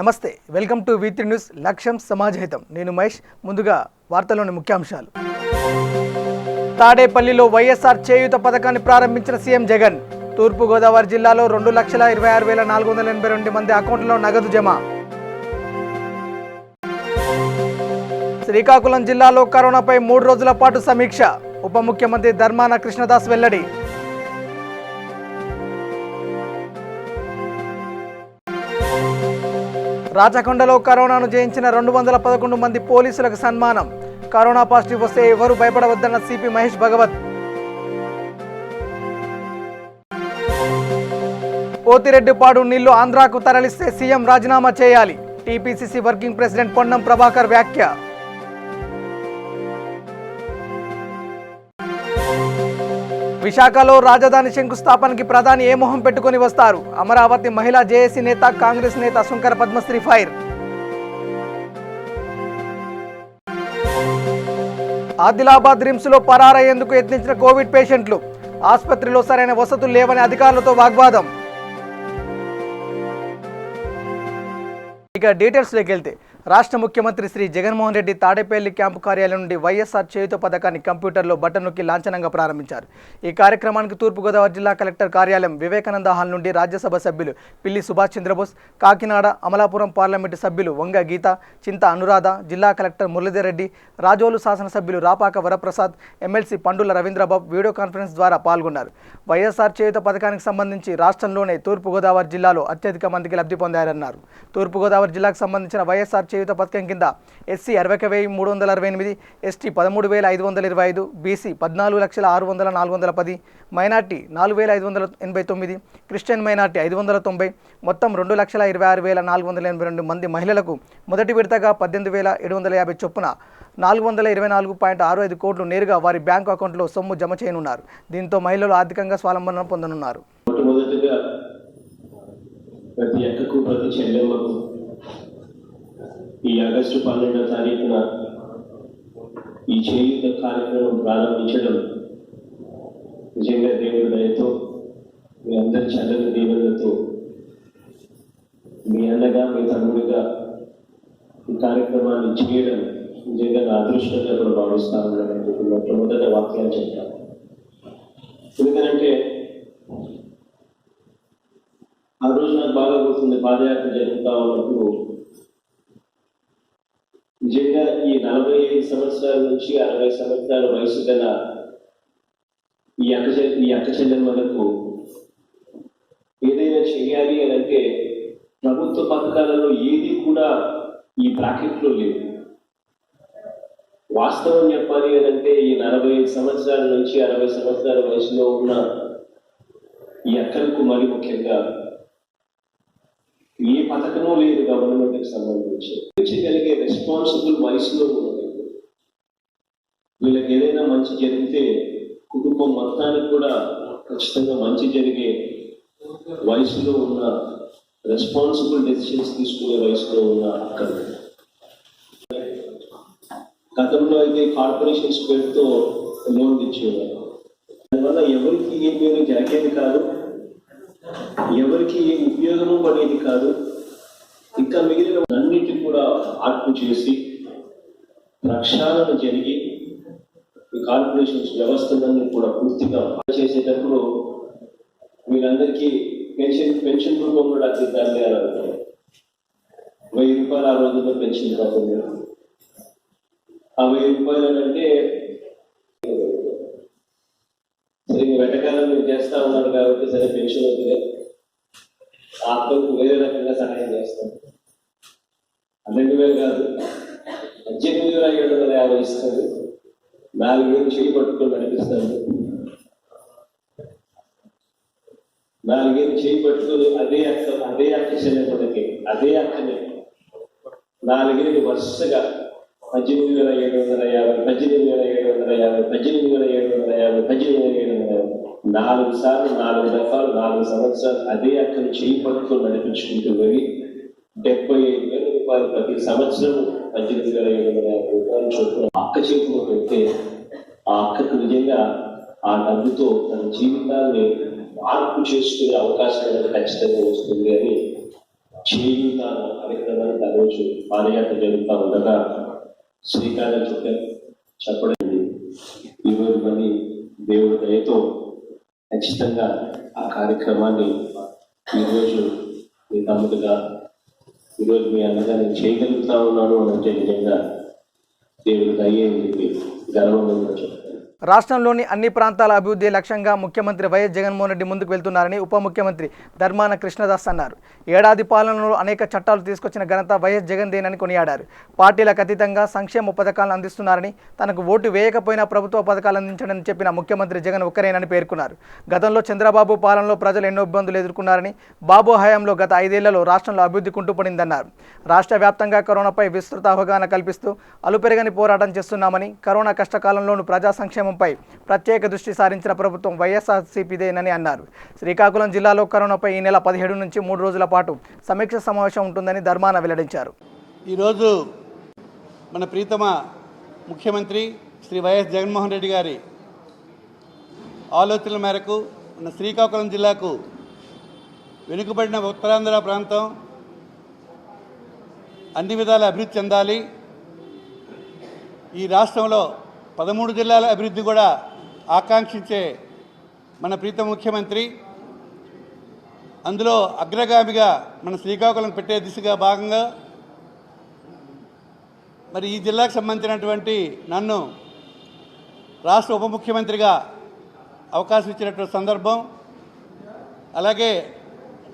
నమస్తే, welcome to V3 news. లక్ష్యం సమాజహితం. నేను మహేష్. ముందుగా వార్తల్లోని ముఖ్యాంశాలు. తాడేపల్లిలో వైఎస్ఆర్ చేయూత పథకాన్ని ప్రారంభించిన సీఎం జగన్. తూర్పుగోదావరి జిల్లాలో 2,26,482 మంది అకౌంట్లలో నగదు జమ. శ్రీకాకుళం జిల్లాలో కరోనాపై 3 రోజుల పాటు సమీక్ష. ఉప ముఖ్యమంత్రి ధర్మాన కృష్ణదాస్ వెల్లడి. రాచకొండలో కరోనాను జయించిన 211 మంది పోలీసులకు సన్మానం. కరోనా పాజిటివ్ వస్తే ఎవరూ భయపడవద్దన్న సిపి మహేష్ భగవత్. పోతిరెడ్డిపాడు నీళ్లు ఆంధ్రాకు తరలిస్తే సీఎం రాజీనామా చేయాలి. TPCC working president Ponnam Prabhakar వ్యాఖ్య. విశాఖలో రాజధాని శంకుస్థాపనకి ప్రధాని ఏ మొహం పెట్టుకుని వస్తారు? అమరావతి మహిళా జేఏసీ నేత, కాంగ్రెస్ నేత శుంకర పద్మశ్రీ ఫైర్. ఆదిలాబాద్ రిమ్స్లో పరారయ్యేందుకు యత్నించిన కోవిడ్ పేషెంట్లు. ఆసుపత్రిలో సరైన వసతులు లేవని అధికారులతో వాగ్వాదం. ఇక డీటెయిల్స్లోకి వెళ్తే, రాష్ట్ర ముఖ్యమంత్రి శ్రీ జగన్మోహన్ రెడ్డి తాడేపల్లి క్యాంపు కార్యాలయం నుండి వైఎస్ఆర్ చేయూత పథకాన్ని కంప్యూటర్లో బటన్ నొక్కి లాంఛనంగా ప్రారంభించారు. ఈ కార్యక్రమానికి తూర్పుగోదావరి జిల్లా కలెక్టర్ కార్యాలయం, వివేకానంద హాల్ నుండి రాజ్యసభ సభ్యులు పిల్లి సుభాష్ చంద్రబోస్, కాకినాడ, అమలాపురం పార్లమెంటు సభ్యులు వంగ గీత, చింత అనురాధ, జిల్లా కలెక్టర్ మురళీధర్ రెడ్డి, రాజోలు శాసనసభ్యులు Rapaka Varaprasad, MLC Pandula Ravindra Babu video conference ద్వారా పాల్గొన్నారు. వైఎస్ఆర్ చేయూత పథకానికి సంబంధించి రాష్ట్రంలోనే తూర్పుగోదావరి జిల్లాలో అత్యధిక మందికి లబ్ధి పొందారన్నారు. తూర్పుగోదావరి జిల్లాకు సంబంధించిన వైఎస్ఆర్ చేయూత పథకం కింద SC 60,368, ST 13,525, BC 14,06,410, minority 4,589, Christian minority 590, మొత్తం 2,26,482 మంది మహిళలకు మొదటి విడతగా 18,750 చొప్పున 424.65 కోట్లు నేరుగా వారి బ్యాంకు అకౌంట్లో సొమ్ము జమ చేయనున్నారు. దీంతో మహిళలు ఆర్థికంగా స్వావలంబన పొందనున్నారు. ఈ ఆగస్టు 12వ తారీఖున ఈ చేయూత కార్యక్రమం ప్రారంభించడం నిజంగా దేవుడి దయతో, మీ అందరి చల్లని దీవెనలతో, మీ అన్నగా, మీ తమ్ముడిగా ఈ కార్యక్రమాన్ని చేయడం నిజంగా నా అదృష్టంగా కూడా భావిస్తానని మొట్టమొదటి వాక్యాలు చెప్తాను. ఎందుకంటే ఆ రోజు నాకు బాగా గుర్తుంది, పాదయాత్ర జరుగుతూ ఉన్నప్పుడు నిజంగా ఈ 45 సంవత్సరాల నుంచి 60 సంవత్సరాల వయసు గల ఈ అక్క చెల్లెమ్మలకు ఏదైనా చేయాలి అని అంటే ప్రభుత్వ పథకాలలో ఏది కూడా ఈ బ్రాకెట్లో లేదు. వాస్తవం చెప్పాలి అని అంటే ఈ 45 సంవత్సరాల నుంచి 60 సంవత్సరాల వయసులో ఉన్న ఈ అక్కలకు మరి ముఖ్యంగా ఏ పథకమూ లేదు గవర్నమెంట్కి సంబంధించి కలిగే రెస్పాన్సిబుల్ వయసులో ఉన్నది. వీళ్ళకి ఏదైనా మంచి జరిగితే కుటుంబం మొత్తానికి కూడా ఖచ్చితంగా మంచి జరిగే వయసులో ఉన్న, రెస్పాన్సిబుల్ డెసిషన్స్ తీసుకునే వయసులో ఉన్న అక్కడ. గతంలో అయితే కార్పొరేషన్స్ పేరుతో లోన్ ఇచ్చేవారు. దానివల్ల ఎవరికి ఏ పేరు జరిగేది కాదు, ఎవరికి ఏ ఉపయోగము పడేది కాదు. ఇంకా మిగిలిన అన్నిటి కూడా మార్పు చేసి ప్రక్షాళన జరిగి ఈ కార్పొరేషన్స్ వ్యవస్థలన్నీ కూడా పూర్తిగా చేసేటప్పుడు వీళ్ళందరికీ పెన్షన్ రూపంలో డాక్టర్ దాన్ని 1,000 రూపాయలు ఆ రోజుల్లో పెన్షన్ కాకుండా, ఆ 1,000 రూపాయలు అంటే సరే వెంటకాలం మీరు చేస్తా ఉన్నారు కాబట్టి సరే పెన్షన్ అవుతుంది, ఆత్మకు వేరే రకంగా సహాయం చేస్తాం. 12,000 కాదు, 18,750 ఇస్తుంది. 4,000 చేయి పట్టుకొని నడిపిస్తాను. 4,000 చేయి పట్టుకొని అదే అక్క చెల్లెమ్మకి అదే అక్కని 4,000 వరుసగా 18,750, 18,750, 18,750, 18,750, 4 సార్లు 4 దఫాలు 4 సంవత్సరాలు అదే అక్కని చేయి పట్టుకొని నడిపించుకుంటూ పోయి 75,000 రూపాయలు ప్రతి సంవత్సరం 18,750 రూపాయలు చొప్పున అక్క చేతిలో పెడితే ఆ అక్కకు నిజంగా ఆ డబ్బుతో తన జీవితాన్ని మార్పు చేసుకునే అవకాశం అనేది ఖచ్చితంగా వస్తుంది అని చేయగలుగుతాను కార్యక్రమానికి ఆ రోజు పాదయాత్ర జరుగుతూ ఉండగా శ్రీకారం చెప్పడం ఈరోజు మళ్ళీ దేవుడి దయతో ఖచ్చితంగా ఆ కార్యక్రమాన్ని ఈరోజు మీ తమ్ముడుగా ఈరోజు మీ అన్నగా నేను చేయగలుగుతా ఉన్నాను అని అంటే నిజంగా దేవుడి దయ అని చెప్పి గర్వంగా కూడా చెప్తాను. రాష్ట్రంలోని అన్ని ప్రాంతాల అభివృద్ధి లక్ష్యంగా ముఖ్యమంత్రి వైఎస్ జగన్మోహన్ రెడ్డి ముందుకు వెళ్తున్నారని ఉప ముఖ్యమంత్రి ధర్మాన కృష్ణదాస్ అన్నారు. ఏడాది పాలనలో అనేక చట్టాలు తీసుకొచ్చిన ఘనత వైఎస్ జగన్దేనని కొనియాడారు. పార్టీలకు అతీతంగా సంక్షేమ పథకాలను అందిస్తున్నారని, తనకు ఓటు వేయకపోయినా ప్రభుత్వ పథకాలు అందించడని చెప్పిన ముఖ్యమంత్రి జగన్ ఒక్కరేనని పేర్కొన్నారు. గతంలో చంద్రబాబు పాలనలో ప్రజలు ఎన్నో ఇబ్బందులు ఎదుర్కొన్నారని, బాబు హయాంలో గత 5 ఏళ్లలో రాష్ట్రంలో అభివృద్ధి కుంటుపడిందన్నారు. రాష్ట్ర వ్యాప్తంగా కరోనాపై విస్తృత అవగాహన కల్పిస్తూ అలుపెరగని పోరాటం చేస్తున్నామని, కరోనా కష్టకాలంలోనూ ప్రజా సంక్షేమం ప్రత్యేక దృష్టి సారించిన ప్రభుత్వం వైఎస్ఆర్సీపీదేనని అన్నారు. శ్రీకాకుళం జిల్లాలో కరోనాపై ఈ నెల 17 నుంచి 3 రోజుల పాటు సమీక్ష సమావేశం ఉంటుందని ధర్మాన వెల్లడించారు. ఈరోజు మన ప్రీతమ ముఖ్యమంత్రి శ్రీ వైఎస్ జగన్మోహన్ రెడ్డి గారి ఆలోచనల మేరకు మన శ్రీకాకుళం జిల్లాకు వెనుకబడిన ఉత్తరాంధ్ర ప్రాంతం అన్ని విధాల అభివృద్ధి చెందాలి, ఈ రాష్ట్రంలో 13 జిల్లాల అభివృద్ధి కూడా ఆకాంక్షించే మన ప్రీతమ ముఖ్యమంత్రి అందులో అగ్రగామిగా మన శ్రీకాకుళం పెట్టే దిశగా భాగంగా మరి ఈ జిల్లాకు సంబంధించినటువంటి నన్ను రాష్ట్ర ఉప ముఖ్యమంత్రిగా అవకాశం ఇచ్చినటువంటి సందర్భం, అలాగే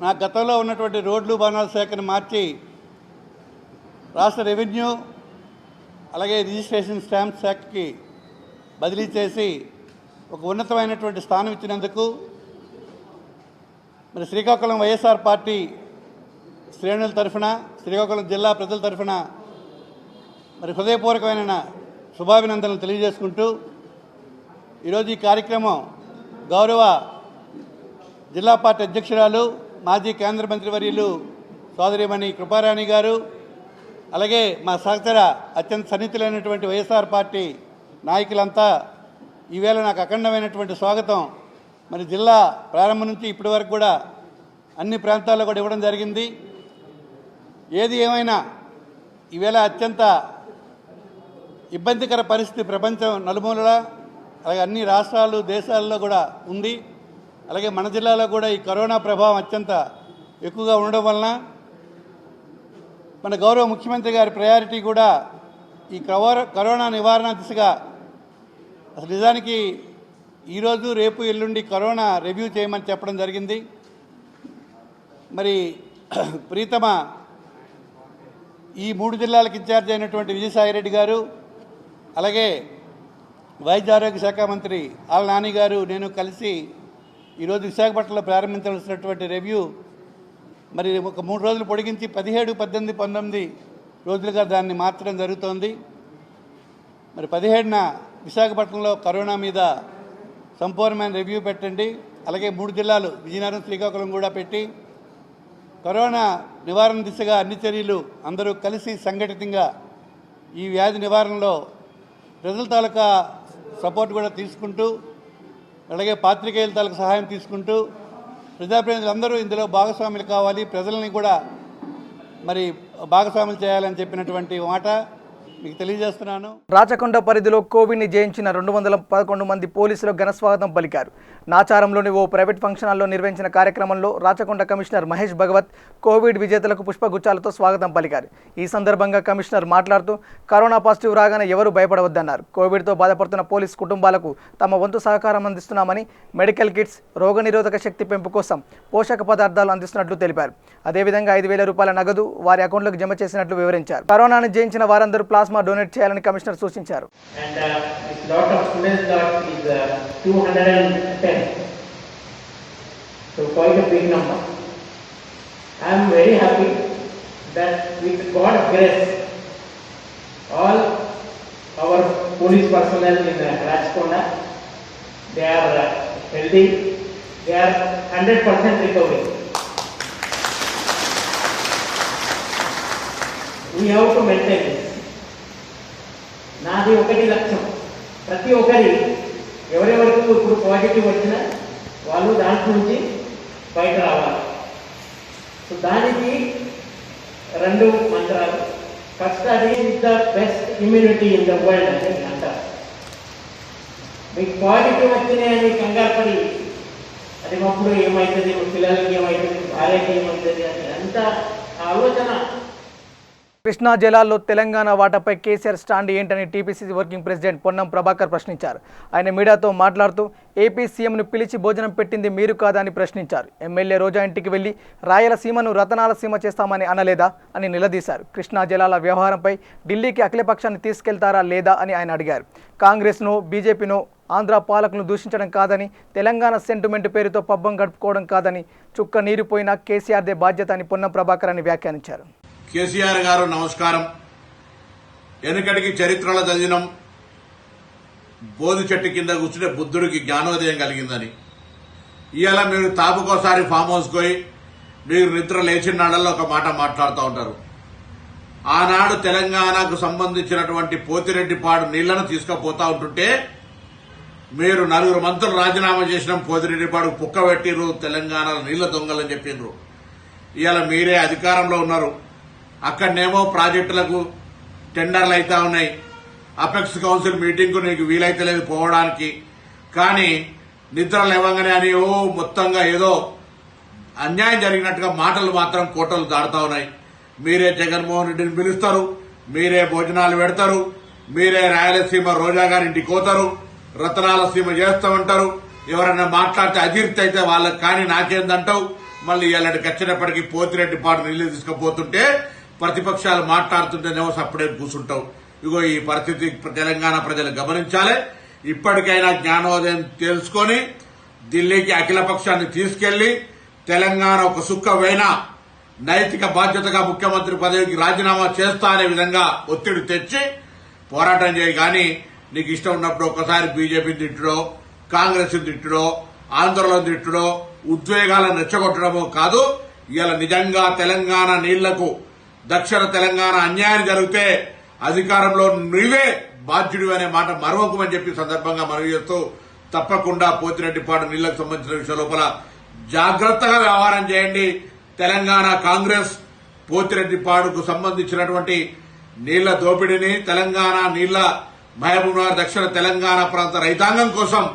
నా గతంలో ఉన్నటువంటి రోడ్లు భవనాల శాఖను మార్చి రాష్ట్ర రెవెన్యూ అలాగే రిజిస్ట్రేషన్ స్టాంప్ శాఖకి బదిలీ చేసి ఒక ఉన్నతమైనటువంటి స్థానం ఇచ్చినందుకు మరి శ్రీకాకుళం వైఎస్ఆర్ పార్టీ శ్రేణుల తరఫున, శ్రీకాకుళం జిల్లా ప్రజల తరఫున మరి హృదయపూర్వకమైన శుభాభినందనలు తెలియజేసుకుంటూ ఈరోజు ఈ కార్యక్రమం గౌరవ జిల్లా పార్టీ అధ్యక్షురాలు మాజీ కేంద్ర మంత్రివర్యులు సోదరిమణి కృపారాణి గారు, అలాగే మా సహచర అత్యంత సన్నిహితులైనటువంటి వైఎస్ఆర్ పార్టీ నాయకులంతా ఈవేళ నాకు అఖండమైనటువంటి స్వాగతం మరి జిల్లా ప్రారంభం నుంచి ఇప్పటి వరకు కూడా అన్ని ప్రాంతాల్లో కూడా ఇవ్వడం జరిగింది. ఏది ఏమైనా ఈవేళ అత్యంత ఇబ్బందికర పరిస్థితి ప్రపంచం నలుమూలలా అలాగే అన్ని రాష్ట్రాలు దేశాల్లో కూడా ఉంది. అలాగే మన జిల్లాలో కూడా ఈ కరోనా ప్రభావం అత్యంత ఎక్కువగా ఉండడం వలన మన గౌరవ ముఖ్యమంత్రి గారి ప్రయారిటీ కూడా ఈ కరోనా నివారణ దిశగా అసలు నిజానికి ఈరోజు రేపు ఎల్లుండి కరోనా రివ్యూ చేయమని చెప్పడం జరిగింది. మరి ప్రీతమ ఈ 3 జిల్లాలకు ఇన్ఛార్జ్ అయినటువంటి విజయసాయిరెడ్డి గారు, అలాగే వైద్య ఆరోగ్య శాఖ మంత్రి ఆళ్ళ నాని గారు నేను కలిసి ఈరోజు విశాఖపట్నంలో ప్రారంభించవలసినటువంటి రివ్యూ మరి ఒక 3 రోజులు పొడిగించి 17, 18, 19 రోజులుగా దాన్ని మార్చడం జరుగుతోంది. మరి 17న విశాఖపట్నంలో కరోనా మీద సంపూర్ణమైన రివ్యూ పెట్టండి, అలాగే 3 జిల్లాలు విజయనగరం, శ్రీకాకుళం కూడా పెట్టి కరోనా నివారణ దిశగా అన్ని చర్యలు అందరూ కలిసి సంఘటితంగా ఈ వ్యాధి నివారణలో ప్రజల తాలూకా సపోర్ట్ కూడా తీసుకుంటూ, అలాగే పాత్రికేయుల తాలూకా సహాయం తీసుకుంటూ ప్రజాప్రతినిధులు అందరూ ఇందులో భాగస్వాములు కావాలి, ప్రజల్ని కూడా మరి భాగస్వాములు చేయాలని చెప్పినటువంటి మాట మీకు తెలియజేస్తున్నాను. రాచకొండ పరిధిలో కోవిడ్ని జయించిన 211 మంది పోలీసులు ఘనస్వాగతం పలికారు. నాచారంలోని ఓ ప్రైవేట్ ఫంక్షన్ హాల్లో నిర్వహించిన కార్యక్రమంలో రాచకొండ కమిషనర్ మహేష్ భగవత్ కోవిడ్ విజేతలకు పుష్పగుచ్చాలతో స్వాగతం పలికారు. ఈ సందర్భంగా కమిషనర్ మాట్లాడుతూ కరోనా పాజిటివ్ రాగానే ఎవరూ భయపడవద్దన్నారు. కోవిడ్తో బాధపడుతున్న పోలీస్ కుటుంబాలకు తమ వంతు సహకారం అందిస్తున్నామని, మెడికల్ కిట్స్, రోగనిరోధక శక్తి పెంపు కోసం పోషక పదార్థాలు అందిస్తున్నట్లు తెలిపారు. అదేవిధంగా 5,000 రూపాయల నగదు వారి అకౌంట్లకు జమ చేసినట్లు వివరించారు. కరోనాను జయించిన వారందరూ ప్లాస్మా డొనేట్ చేయాలని కమిషనర్ సూచించారు. So quite a big number. I am very happy that with God's grace, all our police personnel in Rajakonda, they are healthy, they are 100% recovery. We have to maintain this. నాది ఒకటి లక్ష్యం, ప్రతి ఒక్కరి ఎవరెవరికి ఇప్పుడు positive వచ్చినా వాళ్ళు దాంట్లో నుంచి బయట రావాలి. సో దానికి రెండు మంత్రాలు. ఫస్ట్ అది is the best immunity in the world అని అంటారు. మీకు పాజిటివ్ వచ్చినాయని కంగారు పడి అది అప్పుడు ఏమవుతుంది, పిల్లలకి ఏమవుతుంది, భార్యకి ఏమవుతుంది అని అంత ఆలోచన. కృష్ణా జలాల్లో తెలంగాణ వాటాపై కేసీఆర్ స్టాండ్ ఏంటని TPCC working president Ponnam Prabhakar ప్రశ్నించారు. ఆయన మీడియాతో మాట్లాడుతూ ఏపీ సీఎంను పిలిచి భోజనం పెట్టింది మీరు కాదా అని ప్రశ్నించారు. ఎమ్మెల్యే రోజా ఇంటికి వెళ్లి రాయలసీమను రతనాల సీమ చేస్తామని అనలేదా అని నిలదీశారు. కృష్ణా జలాల వ్యవహారంపై ఢిల్లీకి అఖిలపక్షాన్ని తీసుకెళ్తారా లేదా అని ఆయన అడిగారు. కాంగ్రెస్ను బీజేపీను ఆంధ్ర పాలకులను దూషించడం కాదని, తెలంగాణ సెంటిమెంట్ పేరుతో పబ్బం గడుపుకోవడం కాదని, చుక్క నీరుపోయినా కేసీఆర్దే బాధ్యత అని పొన్నం ప్రభాకర్ అని వ్యాఖ్యానించారు. కేసీఆర్ గారు నమస్కారం. వెనుకటికి చరిత్రలో చదివినం, బోధి చెట్టు కింద కూర్చుంటే బుద్ధుడికి జ్ఞానోదయం కలిగిందని. ఇవాళ మీరు తాపుకోసారి ఫామ్ హౌస్ పోయి మీరు నిద్ర లేచిన నాడల్లో ఒక మాట మాట్లాడుతూ ఉంటారు. ఆనాడు తెలంగాణకు సంబంధించినటువంటి పోతిరెడ్డిపాడు నీళ్లను తీసుకుపోతా ఉంటుంటే మీరు నలుగురు మంత్రులు రాజీనామా చేసినాం, పోతిరెడ్డిపాడు పుక్క పెట్టిర్రు, తెలంగాణలో నీళ్ల దొంగలని చెప్పిండ్రు. ఇవాళ మీరే అధికారంలో ఉన్నారు. అక్కడనేమో ప్రాజెక్టులకు టెండర్లు అవుతా ఉన్నాయి. అపెక్స్ కౌన్సిల్ మీటింగ్కు నీకు వీలైతే లేదు పోవడానికి. కానీ నిద్ర లేవంగానే అని మొత్తంగా ఏదో అన్యాయం జరిగినట్టుగా మాటలు మాత్రం కోటలు దాడుతా ఉన్నాయి. మీరే జగన్మోహన్ రెడ్డిని పిలుస్తారు, మీరే భోజనాలు పెడతారు, మీరే రాయలసీమ రోజా గారింటికి పోతారు, రతనాల సీమ చేస్తామంటారు. ఎవరైనా మాట్లాడితే అజీర్తి అయితే వాళ్ళకి కానీ నాకేందంటావు. మళ్ళీ ఇలాంటి వచ్చినప్పటికీ పోతిరెడ్డిపాడు నీళ్లు తీసుకుపోతుంటే ప్రతిపక్షాలు మాట్లాడుతుంటేనేమో సప్పుడే కూర్చుంటావు. ఇగో ఈ పరిస్థితి తెలంగాణ ప్రజలు గమనించాలి. ఇప్పటికైనా జ్ఞానోదయం తెలుసుకొని ఢిల్లీకి అఖిలపక్షాన్ని తీసుకెళ్లి తెలంగాణ ఒక సుక్కవైనా నైతిక బాధ్యతగా ముఖ్యమంత్రి పదవికి రాజీనామా చేస్తా అనే విధంగా ఒత్తిడి తెచ్చి పోరాటం చేయి. కానీ నీకు ఇష్టం ఉన్నప్పుడు ఒక్కసారి బీజేపీని తిట్టడో, కాంగ్రెస్ తిట్టడో, ఆంధ్రలో తిట్టడో, ఉద్వేగాలను రెచ్చగొట్టడమో కాదు. ఇవాళ నిజంగా తెలంగాణ నీళ్లకు దక్షిణ తెలంగాణ అన్యాయం జరిగితే అధికారంలో నువ్వే బాధ్యుడు అనే మాట మరవకమని చెప్పి సందర్భంగా మనవి చేస్తూ తప్పకుండా పోతిరెడ్డిపాడు నీళ్లకు సంబంధించిన విషయం లోపల జాగ్రత్తగా వ్యవహారం చేయండి. తెలంగాణ కాంగ్రెస్ పోతిరెడ్డిపాడుకు సంబంధించినటువంటి నీళ్ల దోపిడీని, తెలంగాణ నీళ్ల మహబూబ్నగర్ దక్షిణ తెలంగాణ ప్రాంత రైతాంగం కోసం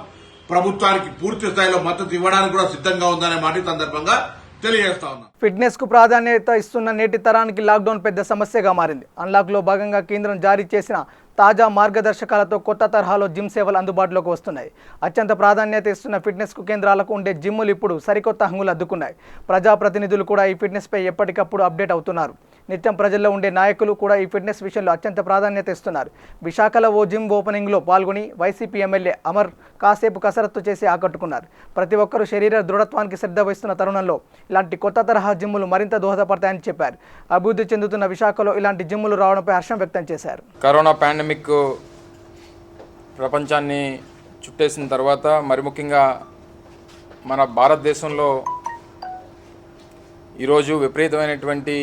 ప్రభుత్వానికి పూర్తి స్థాయిలో మద్దతు ఇవ్వడానికి కూడా సిద్ధంగా ఉందనే మాట ఈ సందర్భంగా తెలియజేస్తా ఉన్నా. ఫిట్నెస్ కు ప్రాధాన్యత ఇస్తున్న నేటి తరానికి లాక్డౌన్ పెద్ద సమస్యగా మారింది. అన్లాక్ లో భాగంగా కేంద్రం జారీ చేసిన తాజా మార్గదర్శకాలతో కొత్త తరహాలో జిమ్ సేవలు అందుబాటులోకి వస్తున్నాయి. అత్యంత ప్రాధాన్యత ఇస్తున్న ఫిట్నెస్ కు కేంద్రాలకు ఉండే జిమ్ములు ఇప్పుడు సరికొత్త హంగులు అద్దుకున్నాయి. ప్రజాప్రతినిధులు కూడా ఈ ఫిట్నెస్ పై ఎప్పటికప్పుడు అప్డేట్ అవుతున్నారు. నిత్యం ప్రజల్లో ఉండే నాయకులు కూడా ఈ ఫిట్నెస్ విషయంలో అత్యంత ప్రాధాన్యత ఇస్తున్నారు. విశాఖలో ఓ జిమ్ ఓపెనింగ్ లో పాల్గొని వైసీపీ ఎమ్మెల్యే అమర్ కాసేపు కసరత్తు చేసి ఆకట్టుకున్నారు. ప్రతి ఒక్కరూ శరీర దృఢత్వానికి శ్రద్ధ వహిస్తున్న తరుణంలో ఇలాంటి కొత్త తరహా జిమ్ములు మరింత దోహదపడతాయని చెప్పారు. అభివృద్ధి చెందుతున్న విశాఖలో ఇలాంటి జిమ్ములు రావడంపై హర్షం వ్యక్తం చేశారు. కరోనా పాండమిక్ ప్రపంచాన్ని చుట్టేసిన తర్వాత మరి ముఖ్యంగా మన భారతదేశంలో ఈరోజు విపరీతమైనటువంటి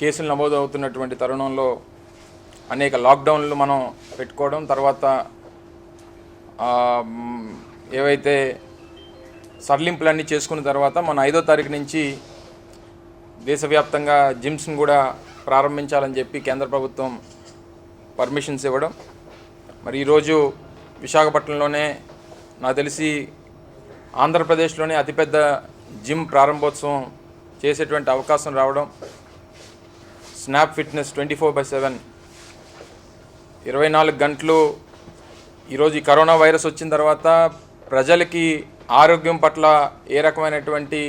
కేసులు నమోదవుతున్నటువంటి తరుణంలో అనేక లాక్డౌన్లు మనం పెట్టుకోవడం, తర్వాత ఏవైతే సడలింపులన్నీ చేసుకున్న తర్వాత మన 5వ తారీఖు నుంచి దేశవ్యాప్తంగా జిమ్స్ని కూడా ప్రారంభించాలని చెప్పి కేంద్ర ప్రభుత్వం పర్మిషన్స్ ఇవ్వడం. మరి ఈరోజు విశాఖపట్నంలోనే నాకు తెలిసి ఆంధ్రప్రదేశ్లోనే అతిపెద్ద జిమ్ ప్రారంభోత్సవం చేసేటువంటి అవకాశం రావడం, స్నాప్ ఫిట్నెస్ 24/7 24 గంటలు. ఈరోజు ఈ కరోనా వైరస్ వచ్చిన తర్వాత ప్రజలకి ఆరోగ్యం పట్ల ఏ రకమైనటువంటి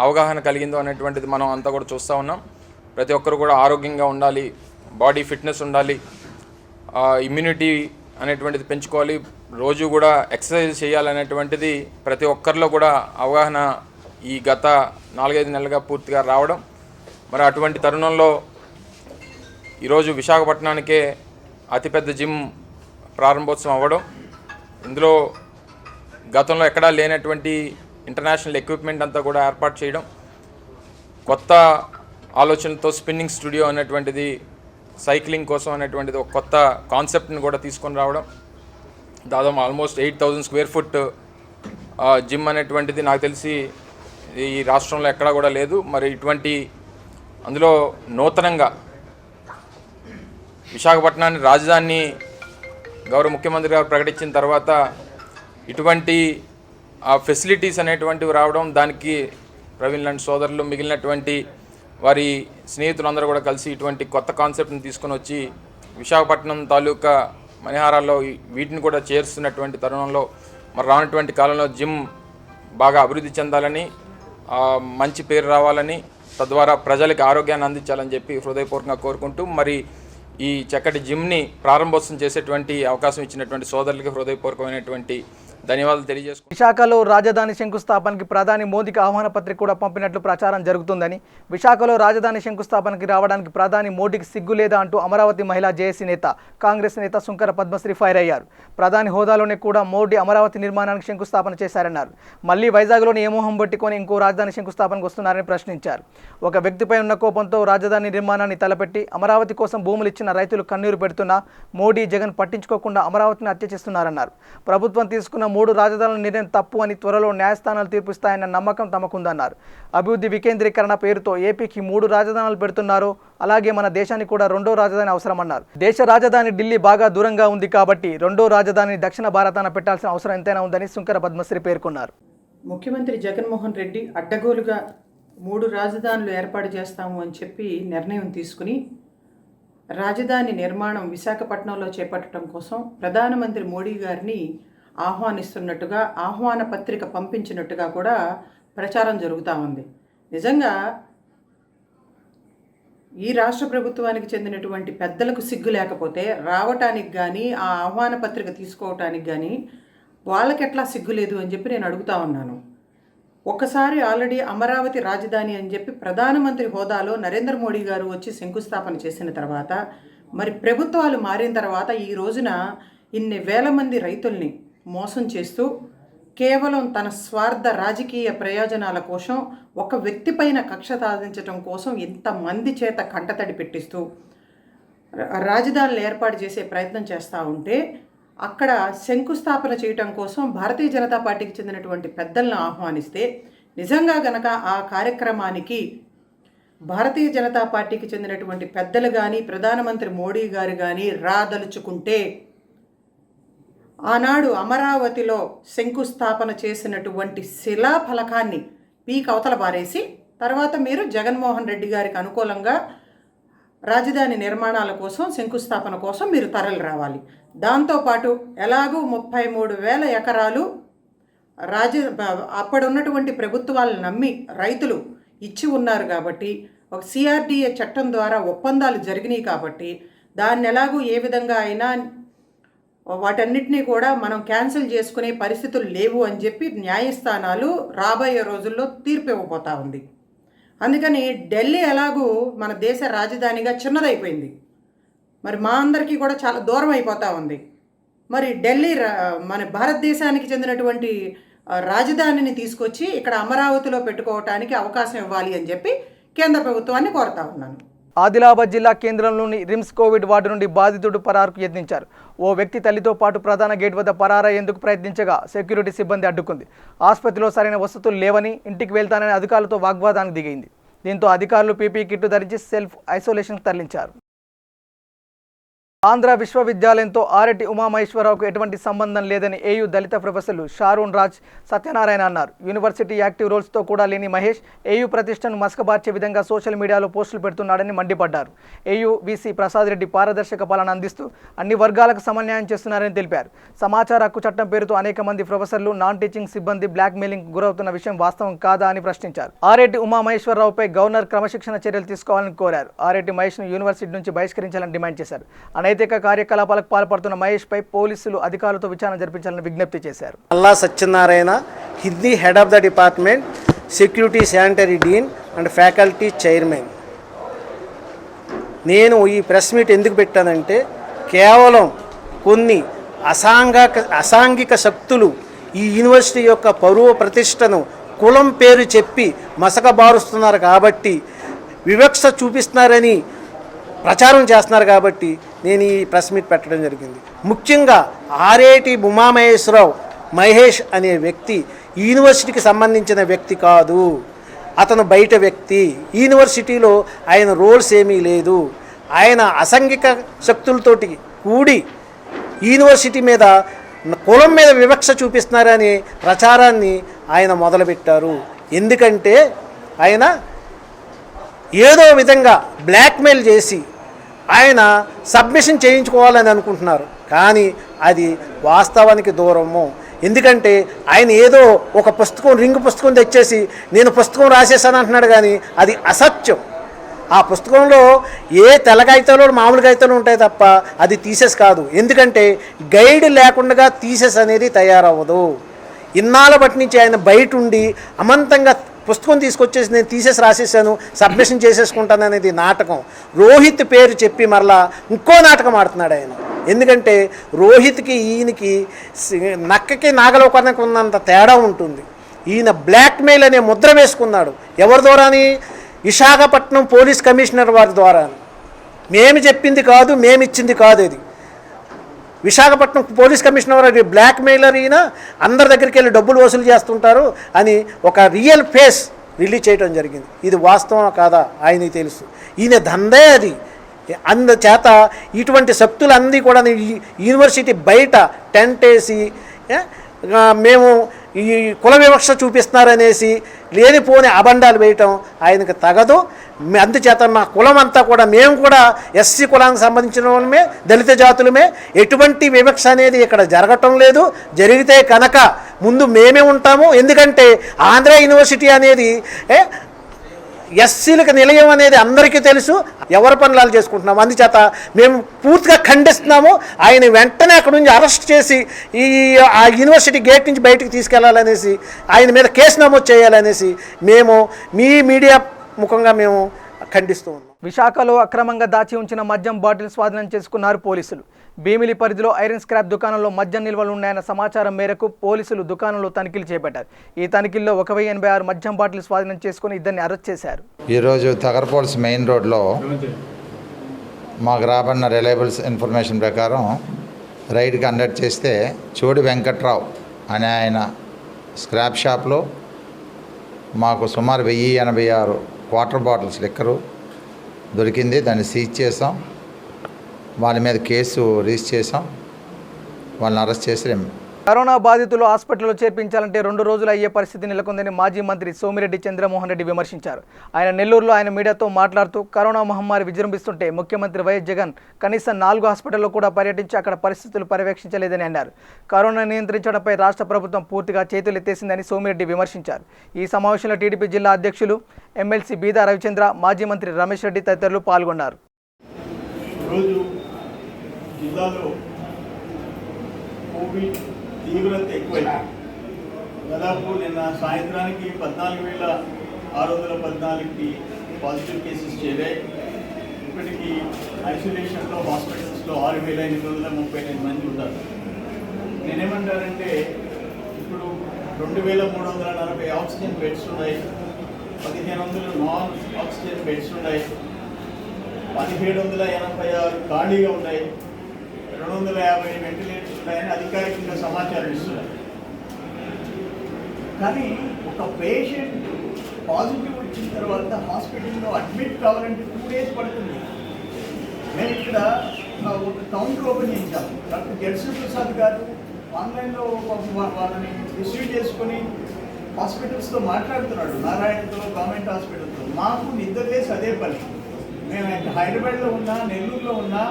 అవగాహన కలిగిందో అనేటువంటిది మనం అంతా కూడా చూస్తూ ఉన్నాం. ప్రతి ఒక్కరు కూడా ఆరోగ్యంగా ఉండాలి, బాడీ ఫిట్నెస్ ఉండాలి, ఇమ్యూనిటీ అనేటువంటిది పెంచుకోవాలి, రోజు కూడా ఎక్సర్సైజ్ చేయాలనేటువంటిది ప్రతి ఒక్కరిలో కూడా అవగాహన ఈ గత 4-5 నెలలుగా పూర్తిగా రావడం. మరి అటువంటి తరుణంలో ఈరోజు విశాఖపట్నానికే అతిపెద్ద జిమ్ ప్రారంభోత్సవం అవ్వడం, ఇందులో గతంలో ఎక్కడా లేనటువంటి ఇంటర్నేషనల్ ఎక్విప్మెంట్ అంతా కూడా ఏర్పాటు చేయడం, కొత్త ఆలోచనతో స్పిన్నింగ్ స్టూడియో అనేటువంటిది, సైక్లింగ్ కోసం అనేటువంటిది ఒక కొత్త కాన్సెప్ట్ని కూడా తీసుకొని రావడం, దాదాపు ఆల్మోస్ట్ 8,000 స్క్వేర్ ఫుట్ జిమ్ అనేటువంటిది నాకు తెలిసి ఈ రాష్ట్రంలో ఎక్కడా కూడా లేదు. మరి ఇటువంటి అందులో నూతనంగా విశాఖపట్నాన్ని రాజధాని గౌరవ ముఖ్యమంత్రి గారు ప్రకటించిన తర్వాత ఇటువంటి ఫెసిలిటీస్ అనేటువంటివి రావడం, దానికి ప్రవీణ్ లాంటి సోదరులు మిగిలినటువంటి వారి స్నేహితులందరూ కూడా కలిసి ఇటువంటి కొత్త కాన్సెప్ట్ని తీసుకొని వచ్చి విశాఖపట్నం తాలూకా మణిహారాల్లో వీటిని కూడా చేరుస్తున్నటువంటి తరుణంలో మరి రానటువంటి కాలంలో జిమ్ బాగా అభివృద్ధి చెందాలని, మంచి పేరు రావాలని, తద్వారా ప్రజలకు ఆరోగ్యాన్ని అందించాలని చెప్పి హృదయపూర్వకంగా కోరుకుంటూ మరి ఈ చక్కటి జిమ్ని ప్రారంభోత్సవం చేసేటువంటి అవకాశం ఇచ్చినటువంటి సోదరులకి హృదయపూర్వకమైనటువంటి ధన్యవాదాలు తెలియజేసుకుంటున్నాను. విశాఖలో రాజధాని శంకుస్థాపనకి ప్రధాని మోదీకి ఆహ్వాన పత్రిక కూడా పంపినట్లు ప్రచారం జరుగుతుందని, విశాఖలో రాజధాని శంకుస్థాపనకి రావడానికి ప్రధాని మోడీకి సిగ్గు లేదా అంటూ అమరావతి మహిళా జేఏసీ నేత, కాంగ్రెస్ నేత శుంకర పద్మశ్రీ ఫైర్ అయ్యారు. ప్రధాని హోదాలోనే కూడా మోడీ అమరావతి నిర్మాణానికి శంకుస్థాపన చేశారన్నారు. మళ్లీ వైజాగ్లోని ఏ మొహం పట్టుకొని ఇంకో రాజధాని శంకుస్థాపనకు వస్తున్నారని ప్రశ్నించారు. ఒక వ్యక్తిపై ఉన్న కోపంతో రాజధాని నిర్మాణాన్ని తలపెట్టి అమరావతి కోసం భూములు ఇచ్చిన రైతులు కన్నీరు పెడుతున్నా మోడీ, జగన్ పట్టించుకోకుండా అమరావతిని హత్య చేస్తున్నారన్నారు. ప్రభుత్వం తీసుకున్న 3 రాజధానుల నిర్ణయం తప్పు అని, త్వరలో న్యాయస్థానాలు తీర్పిస్తాయన్న నమ్మకం తమకుందన్నారు. అభివృద్ధి వికేంద్రీకరణ పేరుతో ఏపీకి 3 రాజధానులు పెడుతున్నారు. అలాగే మన దేశానికి కూడా 2వ రాజధాని అవసరమన్నారు. దేశ రాజధాని ఢిల్లీ బాగా దూరంగా ఉంది కాబట్టి 2వ రాజధానిని దక్షిణ భారతాన పెట్టాల్సిన అవసరం ఎంతైనా ఉందని శుంకర పద్మశ్రీ పేర్కొన్నారు. ముఖ్యమంత్రి జగన్మోహన్ రెడ్డి అడ్డగోలుగా 3 రాజధానులు ఏర్పాటు చేస్తాము అని చెప్పి నిర్ణయం తీసుకుని రాజధాని నిర్మాణం విశాఖపట్నంలో చేపట్టడం కోసం ప్రధానమంత్రి మోడీ గారిని ఆహ్వానిస్తున్నట్టుగా, ఆహ్వాన పత్రిక పంపించినట్టుగా కూడా ప్రచారం జరుగుతూ ఉంది. నిజంగా ఈ రాష్ట్ర ప్రభుత్వానికి చెందినటువంటి పెద్దలకు సిగ్గు లేకపోతే రావటానికి కానీ, ఆ ఆహ్వాన పత్రిక తీసుకోవటానికి కానీ వాళ్ళకి ఎట్లా సిగ్గు లేదు అని చెప్పి నేను అడుగుతా ఉన్నాను. ఒకసారి ఆల్రెడీ అమరావతి రాజధాని అని చెప్పి ప్రధానమంత్రి హోదాలో నరేంద్ర మోడీ గారు వచ్చి శంకుస్థాపన చేసిన తర్వాత, మరి ప్రభుత్వాలు మారిన తర్వాత ఈ రోజున ఇన్ని వేల మంది రైతుల్ని మోసం చేస్తూ కేవలం తన స్వార్థ రాజకీయ ప్రయోజనాల కోసం, ఒక వ్యక్తిపైన కక్ష సాధించడం కోసం ఇంతమంది చేత కంటతడి పెట్టిస్తూ రాజధానులు ఏర్పాటు చేసే ప్రయత్నం చేస్తూ ఉంటే, అక్కడ శంకుస్థాపన చేయటం కోసం భారతీయ జనతా పార్టీకి చెందినటువంటి పెద్దలను ఆహ్వానిస్తే, నిజంగా గనక ఆ కార్యక్రమానికి భారతీయ జనతా పార్టీకి చెందినటువంటి పెద్దలు కానీ, ప్రధానమంత్రి మోడీ గారు కానీ రాదలుచుకుంటే, ఆనాడు అమరావతిలో శంకుస్థాపన చేసినటువంటి శిలాఫలకాన్ని పీక్ అవతల బారేసి, తర్వాత మీరు జగన్మోహన్ రెడ్డి గారికి అనుకూలంగా రాజధాని నిర్మాణాల కోసం, శంకుస్థాపన కోసం మీరు తరలి రావాలి. దాంతోపాటు ఎలాగూ 33,000 ఎకరాలు అప్పుడున్నటువంటి ప్రభుత్వాలను నమ్మి రైతులు ఇచ్చి ఉన్నారు కాబట్టి, ఒక సిఆర్డిఏ చట్టం ద్వారా ఒప్పందాలు జరిగినాయి కాబట్టి, దాన్ని ఎలాగూ ఏ విధంగా అయినా వాటన్నిటినీ కూడా మనం క్యాన్సిల్ చేసుకునే పరిస్థితులు లేవు అని చెప్పి న్యాయస్థానాలు రాబోయే రోజుల్లో తీర్పు ఇవ్వబోతా ఉంది. అందుకని ఢిల్లీ ఎలాగూ మన దేశ రాజధానిగా చిన్నదైపోయింది, మరి మా అందరికీ కూడా చాలా దూరం అయిపోతూ ఉంది. మరి ఢిల్లీ మన భారతదేశానికి చెందినటువంటి రాజధానిని తీసుకొచ్చి ఇక్కడ అమరావతిలో పెట్టుకోవటానికి అవకాశం ఇవ్వాలి అని చెప్పి కేంద్ర ప్రభుత్వాన్ని కోరుతా ఉన్నాను. ఆదిలాబాద్ జిల్లా కేంద్రంలోని రిమ్స్ కోవిడ్ వార్డు నుండి బాధితుడు పరారుకు యత్నించారు. ఓ వ్యక్తి తల్లితో పాటు ప్రధాన గేట్ వద్ద పరారయ్యేందుకు ప్రయత్నించగా సెక్యూరిటీ సిబ్బంది అడ్డుకుంది. ఆసుపత్రిలో సరైన వసతులు లేవని, ఇంటికి వెళ్తానని అధికారులతో వాగ్వాదానికి దిగింది. దీంతో అధికారులు పీపీఈ కిట్టు ధరించి సెల్ఫ్ ఐసోలేషన్కు తరలించారు. ఆంధ్ర విశ్వవిద్యాలయంతో ఆరెడ్డి ఉమామహేశ్వరరావుకు ఎటువంటి సంబంధం లేదని ఏయూ దళిత ప్రొఫెసర్లు షారూన్ రాజ్, సత్యనారాయణ అన్నారు. యూనివర్సిటీ యాక్టివ్ రోల్స్తో కూడా లేని మహేష్ ఏయూ ప్రతిష్టను మసకబార్చే విధంగా సోషల్ మీడియాలో పోస్టులు పెడుతున్నాడని మండిపడ్డారు. ఏయూ వీసీ ప్రసాద్ రెడ్డి పారదర్శక పాలన అందిస్తూ అన్ని వర్గాలకు సమన్యాయం చేస్తున్నారని తెలిపారు. సమాచార హక్కు చట్టం పేరుతో అనేక మంది ప్రొఫెసర్లు, నాన్ టీచింగ్ సిబ్బంది బ్లాక్ మెయిలింగ్ గురవుతున్న విషయం వాస్తవం కాదా అని ప్రశ్నించారు. ఆరెడ్డి ఉమామహేశ్వరరావుపై గవర్నర్ క్రమశిక్షణ చర్యలు తీసుకోవాలని కోరారు. ఆరెడ్డి మహేష్ను యూనివర్సిటీ నుంచి బహిష్కరించాలని డిమాండ్ చేశారు. అనైతిక కార్యకలాపాలకు పాల్పడుతున్న మహేష్ పై పోలీసులు అధికారులతో విచారణ జరిపించాలని విజ్ఞప్తి చేశారు. Alla Satyanarayana, Hindi head of the department, security sanitary dean and faculty chairman. నేను ఈ ప్రెస్ మీట్ ఎందుకు పెట్టానంటే, కేవలం కొన్ని అసాంఘిక శక్తులు ఈ యూనివర్సిటీ యొక్క పరువు ప్రతిష్టను కులం పేరు చెప్పి మసకబారుస్తున్నారు కాబట్టి, వివక్ష చూపిస్తున్నారని ప్రచారం చేస్తున్నారు కాబట్టి నేను ఈ ప్రెస్ మీట్ పెట్టడం జరిగింది. ముఖ్యంగా ఆరేటి ఉమామహేశ్వరరావు మహేష్ అనే వ్యక్తి యూనివర్సిటీకి సంబంధించిన వ్యక్తి కాదు. అతను బయట వ్యక్తి. యూనివర్సిటీలో ఆయన రోల్స్ ఏమీ లేదు. ఆయన అసాంఘిక శక్తులతోటి కూడి యూనివర్సిటీ మీద కులం మీద వివక్ష చూపిస్తున్నారని ప్రచారాన్ని ఆయన మొదలుపెట్టారు. ఎందుకంటే ఆయన ఏదో విధంగా బ్లాక్మెయిల్ చేసి ఆయన సబ్మిషన్ చేయించుకోవాలని అనుకుంటున్నారు. కానీ అది వాస్తవానికి దూరము. ఎందుకంటే ఆయన ఏదో ఒక పుస్తకం రింగ్ పుస్తకం తెచ్చేసి నేను పుస్తకం రాసేసాను అంటున్నాడు, కానీ అది అసత్యం. ఆ పుస్తకంలో ఏ తెల్ల కాగితాలు మామూలు కాగితాలు ఉంటాయి తప్ప అది థీసిస్ కాదు. ఎందుకంటే గైడ్ లేకుండా థీసిస్ అనేది తయారవ్వదు. ఇన్నాళ్ళ బట్టి నుంచి ఆయన బయట ఉండి అమంతంగా పుస్తకం తీసుకొచ్చేసి నేను థీసిస్ రాసేసాను, సబ్మిషన్ చేసేసుకుంటాను అనేది నాటకం. రోహిత్ పేరు చెప్పి మరలా ఇంకో నాటకం ఆడుతున్నాడు ఆయన. ఎందుకంటే రోహిత్కి ఈయనకి నక్కకి నాగలోకానికి ఉన్నంత తేడా ఉంటుంది. ఈయన బ్లాక్మెయిల్ అనే ముద్ర వేసుకున్నాడు. ఎవరి ద్వారాని? విశాఖపట్నం పోలీస్ కమిషనర్ వారి ద్వారా. మేము చెప్పింది కాదు, మేము ఇచ్చింది కాదు. ఇది విశాఖపట్నం పోలీస్ కమిషనర్ వారి బ్లాక్మెయిలర్ ఈయన, అందరి దగ్గరికి వెళ్ళి డబ్బులు వసూలు చేస్తుంటారు అని ఒక రియల్ ఫేస్ రిలీజ్ చేయడం జరిగింది. ఇది వాస్తవం కాదా ఆయనకి తెలుసు. ఈయన దందే అది. అందుచేత ఇటువంటి శక్తులన్నీ కూడా యూనివర్సిటీ బయట టెంట్ వేసి మేము ఈ కుల వివక్ష చూపిస్తున్నారనేసి లేనిపోని అబండాలు వేయటం ఆయనకు తగదు. అందుచేత మా కులం అంతా కూడా మేము కూడా ఎస్సీ కులానికి సంబంధించిన వాళ్ళమే, దళిత జాతులమే. ఎటువంటి వివక్ష అనేది ఇక్కడ జరగటం లేదు. జరిగితే కనుక ముందు మేమే ఉంటాము. ఎందుకంటే ఆంధ్ర యూనివర్సిటీ అనేది ఎస్సీలకు నిలయం అనేది అందరికీ తెలుసు. ఎవరి పనులు చేసుకుంటున్నాము. అందుచేత మేము పూర్తిగా ఖండిస్తున్నాము. ఆయన వెంటనే అక్కడ నుంచి అరెస్ట్ చేసి ఆ యూనివర్సిటీ గేట్ నుంచి బయటకు తీసుకెళ్లాలనేసి, ఆయన మీద కేసు నమోదు చేయాలనేసి మేము మీ మీడియా ముఖంగా మేము ఖండిస్తూ ఉన్నాం. విశాఖలో అక్రమంగా దాచి ఉంచిన మద్యం బాటిల్ స్వాధీనం చేసుకున్నారు పోలీసులు. భీమిలి పరిధిలో ఐరన్ స్క్రాప్ దుకాణంలో మద్యం నిల్వలు ఉన్నాయన్న సమాచారం మేరకు పోలీసులు దుకాణంలో తనిఖీలు చేపట్టారు. ఈ తనిఖీల్లో 1086 మద్యం బాటిల్ స్వాధీనం చేసుకుని ఇద్దరిని అరెస్ట్ చేశారు. ఈరోజు తగరపోల్స్ మెయిన్ రోడ్లో మాకు రాబడిన రిలయబుల్స్ ఇన్ఫర్మేషన్ ప్రకారం రైడ్ కండక్ట్ చేస్తే చోడి వెంకట్రావు అనే ఆయన స్క్రాప్ షాప్లో మాకు సుమారు 1086 వాటర్ బాటిల్స్ లిక్కరు దొరికింది. దాన్ని సీజ్ చేసాం. వాళ్ళ మీద కేసు రిజిస్టర్ చేసాం. వాళ్ళని అరెస్ట్ చేసి కరోనా బాధితులు హాస్పిటల్లో చేర్పించాలంటే 2 రోజులు అయ్యే పరిస్థితి నెలకొందని మాజీ మంత్రి సోమిరెడ్డి చంద్రమోహన్ రెడ్డి విమర్శించారు. ఆయన నెల్లూరులో ఆయన మీడియాతో మాట్లాడుతూ కరోనా మహమ్మారి విజృంభిస్తుంటే ముఖ్యమంత్రి వైఎస్ జగన్ కనీసం 4 హాస్పిటల్లో కూడా పర్యటించి అక్కడ పరిస్థితులు పర్యవేక్షించలేదని అన్నారు. కరోనా నియంత్రించడంపై రాష్ట్ర ప్రభుత్వం పూర్తిగా చేతులెత్తేసిందని సోమిరెడ్డి విమర్శించారు. ఈ సమావేశంలో టీడీపీ జిల్లా అధ్యక్షులు ఎమ్మెల్సీ బీదా రవిచంద్ర, మాజీ మంత్రి రమేష్ రెడ్డి తదితరులు పాల్గొన్నారు. జిల్లాలో కోవిడ్ తీవ్రత ఎక్కువైంది. దాదాపు నిన్న సాయంత్రానికి 14,614కి పాజిటివ్ కేసెస్ చేరాయి. ఇప్పటికీ ఐసోలేషన్లో హాస్పిటల్స్లో 6,839 మంది ఉన్నారు. నేనేమంటానంటే ఇప్పుడు 2,340 ఆక్సిజన్ బెడ్స్ ఉన్నాయి, 1,500 నాన్ ఆక్సిజన్ బెడ్స్ ఉన్నాయి, 1,786 ఖాళీగా ఉన్నాయి, 250 వెంటిలేటర్స్ ఉన్నాయని అధికారికంగా సమాచారం ఇస్తున్నారు. కానీ ఒక పేషెంట్ పాజిటివ్ వచ్చిన తర్వాత హాస్పిటల్లో అడ్మిట్ కావాలంటే 2 days పడుతుంది. మేము ఇక్కడ ఒక కౌంటర్ ఓపెన్ చేయించాము. డాక్టర్ జడ్సీ ప్రసాద్ గారు ఆన్లైన్లో వాళ్ళని రిసీవ్ చేసుకొని హాస్పిటల్స్తో మాట్లాడుతున్నాడు, నారాయణతో, గవర్నమెంట్ హాస్పిటల్తో. మాకు నిద్రలేసి అదే పని. మేము హైదరాబాద్లో ఉన్నా, నెల్లూరులో ఉన్నా,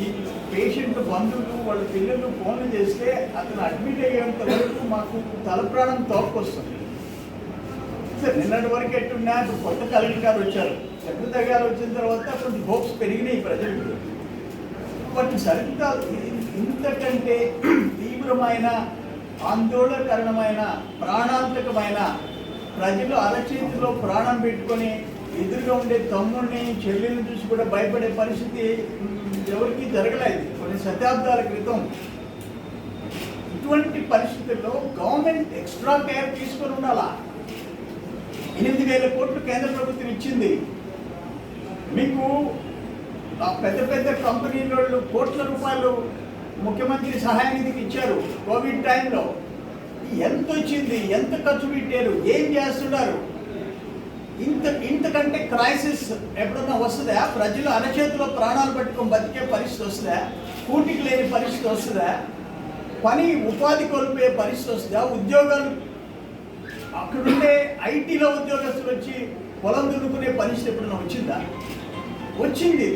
ఈ పేషెంట్ బంధువులు వాళ్ళ పిల్లలు ఫోన్లు చేస్తే అతను అడ్మిట్ అయ్యేంత వరకు మాకు తలప్రాణం తోక్కొస్తుంది. సార్ నిన్నటి వరకు ఎట్టున్నా ఇప్పుడు కొత్త కలెక్టర్ గారు వచ్చారు. కలెక్టర్ గారు వచ్చిన తర్వాత కొంచెం హోప్స్ పెరిగినాయి ప్రజలకు. బట్ సరిగ్గా ఇంతకంటే తీవ్రమైన, ఆందోళనకరమైన, ప్రాణాంతకమైన, ప్రజలు అరచేతిలో ప్రాణం పెట్టుకొని ఎదురుగా ఉండే తమ్ముడిని, చెల్లెల్ని చూసి కూడా భయపడే పరిస్థితి ఎవరికి జరగలేదు కొన్ని శతాబ్దాల క్రితం. ఇటువంటి పరిస్థితుల్లో గవర్నమెంట్ ఎక్స్ట్రా కేర్ తీసుకొని ఉండాలా. 8,000 కోట్లు కేంద్ర ప్రభుత్వం ఇచ్చింది. మీకు పెద్ద పెద్ద కంపెనీల వాళ్ళు కోట్ల రూపాయలు ముఖ్యమంత్రి సహాయ నిధికి ఇచ్చారు కోవిడ్ టైంలో. ఎంత వచ్చింది, ఎంత ఖర్చు పెట్టారు, ఏం చేస్తున్నారు? ఇంతకంటే క్రైసిస్ ఎప్పుడన్నా వస్తుందా? ప్రజలు అరచేతిలో ప్రాణాలు పట్టుకొని బతికే పరిస్థితి వస్తుందా? కూటికి లేని పరిస్థితి వస్తుందా? ఉపాధి కోల్పోయే పరిస్థితి వస్తుందా? ఉద్యోగాలు అక్కడుండే ఐటీలో ఉద్యోగస్తులు వచ్చి పొలం దున్నుకునే పరిస్థితి ఎప్పుడన్నా వచ్చిందా? వచ్చింది.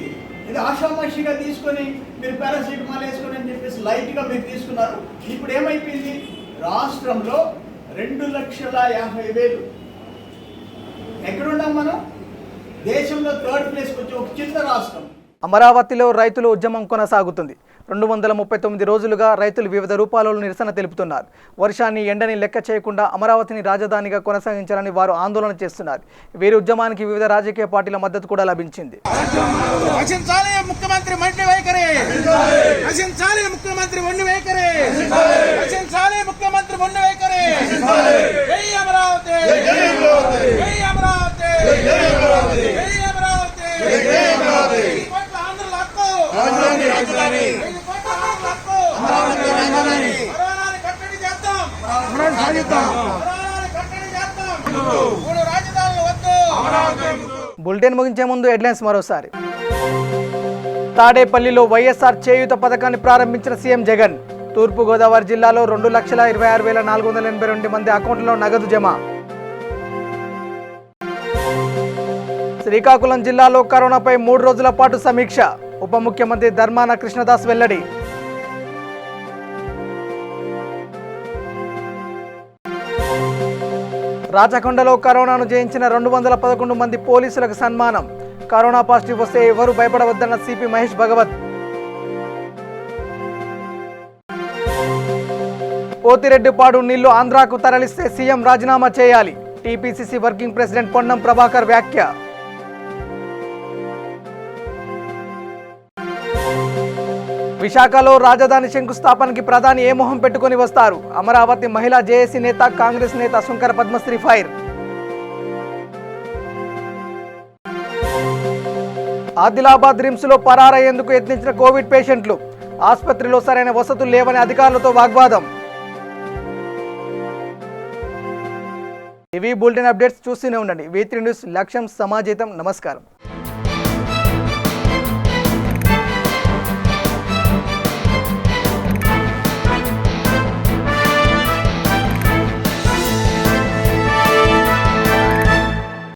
ఇది ఆషామాషిగా తీసుకొని మీరు పారాసిటమాల్ వేసుకొని అని చెప్పేసి లైట్గా మీరు తీసుకున్నారు. ఇప్పుడు ఏమైపోయింది? రాష్ట్రంలో 2,50,000 ఎక్కడున్నాం మనం? దేశంలో 3rd ప్లేస్కి వచ్చి ఒక చిన్న రాష్ట్రం. అమరావతిలో రైతుల ఉద్యమం కొనసాగుతుంది. 239 రోజులుగా రైతులు వివిధ రూపాలలో నిరసన తెలుపుతున్నారు. వర్షాన్ని ఎండని లెక్క చేయకుండా అమరావతిని రాజధానిగా కొనసాగించాలని వారు ఆందోళన చేస్తున్నారు. వీరి ఉద్యమానికి వివిధ రాజకీయ పార్టీల మద్దతు కూడా లభించింది. ముఖ్యమంత్రి మంత్రి వైఖరి రచించాలి, ముఖ్యమంత్రి మొండి వైఖరి రచించాలి, ముఖ్యమంత్రి మొండి వైఖరి. జై అమరావతి, జై అమరావతి, జై అమరావతి, జై అమరావతి, జై అమరావతి. ఆంధ్రుల హక్కు రాజధాని, రాజధాని కరోనాని కట్టడి చేద్దాం, కరోనాని కట్టడి చేద్దాం. 3 రాజధానులు వద్దు. బులెటిన్ ముగించే ముందు హెడ్లైన్స్ మరోసారి. తాడేపల్లిలో వైఎస్ఆర్ చేయూత పథకాన్ని ప్రారంభించిన సీఎం జగన్. తూర్పుగోదావరి జిల్లాలో 2,26,482 మంది అకౌంట్లలో నగదు జమ. శ్రీకాకుళం జిల్లాలో కరోనాపై 3 రోజుల పాటు సమీక్ష. ఉప ముఖ్యమంత్రి ధర్మాన కృష్ణదాస్ వెల్లడి. రాచకొండలో కరోనాను జయించిన 211 మంది పోలీసులకు సన్మానం. కరోనా పాజిటివ్ వస్తే ఎవరు భయపడవద్దన్న సిపి మహేష్ భగవత్. పోతిరెడ్డిపాడు నీళ్లు ఆంధ్రాకు తరలిస్తే సీఎం రాజీనామా చేయాలి. TPCC working president Ponnam Prabhakar వ్యాఖ్య. విశాఖలో రాజధాని శంకుస్థాపనకి ప్రధాని ఏ మొహం పెట్టుకుని వస్తారు? అమరావతి మహిళా జేఏసీ నేత కాంగ్రెస్ నేత శుంకర పద్మశ్రీ ఫైర్. ఆదిలాబాద్ రిమ్స్లో పరారయ్యేందుకు యత్నించిన కోవిడ్ పేషెంట్లు. ఆసుపత్రిలో సరైన వసతులు లేవని అధికారులతో వాగ్వాదం. ఇవి బులెటిన్ అప్డేట్స్. చూస్తూనే ఉండండి V3 న్యూస్. లక్ష్యం సమాజేతం. నమస్కారం.